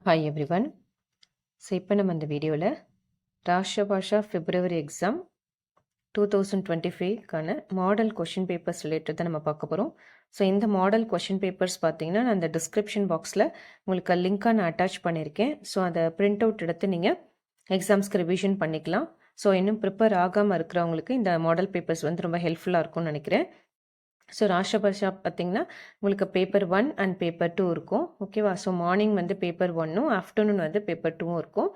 Hi everyone. So இப்போ நம்ம இந்த வீடியோவில் ராஷ்டிர பாஷா பிப்ரவரி எக்ஸாம் 2025க்கான மாடல் கொஷின் பேப்பர்ஸ் ரிலேட்டட் தான் நம்ம பார்க்க போகிறோம். ஸோ இந்த மாடல் கொஷின் பேப்பர்ஸ் பார்த்தீங்கன்னா நான் அந்த டிஸ்கிரிப்ஷன் பாக்ஸில் உங்களுக்கு லிங்காக நான் அட்டாச் பண்ணியிருக்கேன். ஸோ அதை பிரிண்ட் அவுட் எடுத்து நீங்கள் எக்ஸாம்ஸ்க்கு ரிவிஷன் பண்ணிக்கலாம். ஸோ இன்னும் ப்ரிப்பேர் ஆகாமல் இருக்கிறவங்களுக்கு இந்த மாடல் பேப்பர்ஸ் வந்து ரொம்ப ஹெல்ப்ஃபுல்லாக இருக்கும்னு நினைக்கிறேன். ஸோ ராஷ்டிர பாஷா பார்த்தீங்கன்னா உங்களுக்கு பேப்பர் 1 அண்ட் பேப்பர் 2 இருக்கும். ஓகேவா? ஸோ மார்னிங் வந்து பேப்பர் 1ம் ஆஃப்டர்நூன் வந்து பேப்பர் 2ம் இருக்கும்.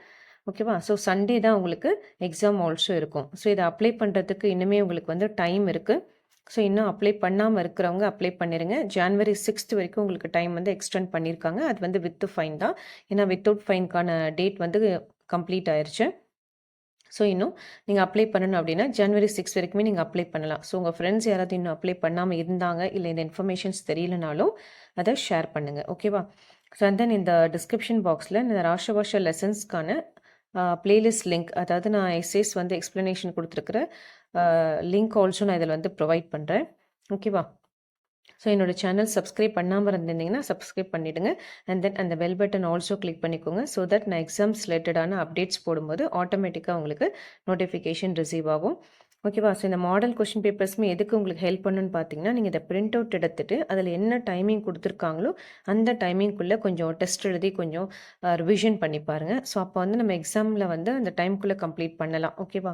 ஓகேவா? ஸோ சண்டே தான் உங்களுக்கு எக்ஸாம் ஆல்சோ இருக்கும். ஸோ இதை அப்ளை பண்ணுறதுக்கு இன்னுமே உங்களுக்கு வந்து டைம் இருக்குது. ஸோ இன்னும் அப்ளை பண்ணாமல் இருக்கிறவங்க அப்ளை பண்ணிடுங்க. ஜான்வரி 6th வரைக்கும் உங்களுக்கு டைம் வந்து எக்ஸ்டெண்ட் பண்ணியிருக்காங்க. அது வந்து வித் ஃபைன் தான். ஏன்னா வித்தவுட் ஃபைனுக்கான டேட் வந்து கம்ப்ளீட் ஆயிடுச்சு. ஸோ இன்னும் நீங்கள் அப்ளை பண்ணணும் அப்படின்னா ஜனவரி 6 வரைக்குமே நீங்கள் அப்ளை பண்ணலாம். ஸோ உங்கள் ஃப்ரெண்ட்ஸ் யாராவது இன்னும் அப்ளை பண்ணாமல் இருந்தாங்க, இல்லை இந்த இன்ஃபர்மேஷன்ஸ் தெரியலனாலும் அதை ஷேர் பண்ணுங்கள். ஓகேவா? ஸோ அண்ட் தென் இந்த டிஸ்கிரிப்ஷன் பாக்ஸில் இந்த ராஷ்டிர பாஷா லெசன்ஸ்க்கான பிளேலிஸ்ட் லிங்க், அதாவது நான் எஸ்ஏஸ் வந்து எக்ஸ்ப்ளனேஷன் கொடுத்துருக்குற லிங்க் ஆல்சோ நான் இதில் வந்து ப்ரொவைட் பண்ணுறேன். ஓகேவா? ஸோ என்னோடய சேனல் சப்ஸ்கிரைப் பண்ணாமல் இருந்திருந்தீங்கன்னா சப்ஸ்கிரைப் பண்ணிவிடுங்க. அண்ட் தென் அந்த பெல் பட்டன் ஆல்சோ கிளிக் பண்ணிக்கோங்க. ஸோ தட் நான் எக்ஸாம்ஸ் ரிலேட்டடான அப்டேட்ஸ் போடும்போது ஆட்டோமேட்டிக்காக உங்களுக்கு நோட்டிஃபிகேஷன் ரிசீவ் ஆகும். ஓகேவா? ஸோ இந்த மாடல் கொஷின் பேப்பர்ஸுமே எதுக்கு உங்களுக்கு ஹெல்ப் பண்ணுன்னு பார்த்தீங்கன்னா, நீங்கள் இதை பிரிண்ட் அவுட் எடுத்துகிட்டு அதில் என்ன டைமிங் கொடுத்துருக்காங்களோ அந்த டைமிங்குள்ளே கொஞ்சம் டெஸ்ட் எழுதி கொஞ்சம் ரிவிஷன் பண்ணி பாருங்கள். ஸோ அப்போ வந்து நம்ம எக்ஸாமில் வந்து அந்த டைம்குள்ளே கம்ப்ளீட் பண்ணலாம். ஓகேவா?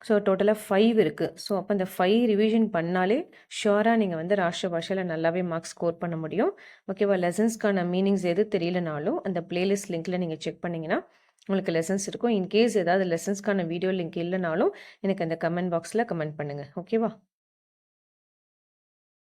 ஸோ டோட்டலாக 5 இருக்குது. ஸோ அப்போ அந்த 5 ரிவிஷன் பண்ணாலே ஷுவராக நீங்கள் வந்து ராஷ்டிர பாஷையில் நல்லாவே மார்க்ஸ் ஸ்கோர் பண்ண முடியும். ஓகேவா? லெசன்ஸ்க்கான மீனிங்ஸ் எது தெரியலனாலும் அந்த பிளேலிஸ்ட் லிங்க்கில் நீங்கள் செக் பண்ணிங்கன்னா உங்களுக்கு லெசன்ஸ் இருக்கும். இன்கேஸ் ஏதாவது லெசன்ஸ்க்கான வீடியோ லிங்க் இல்லைனாலும் எனக்கு அந்த கமெண்ட் பாக்ஸில் கமெண்ட் பண்ணுங்கள். ஓகேவா?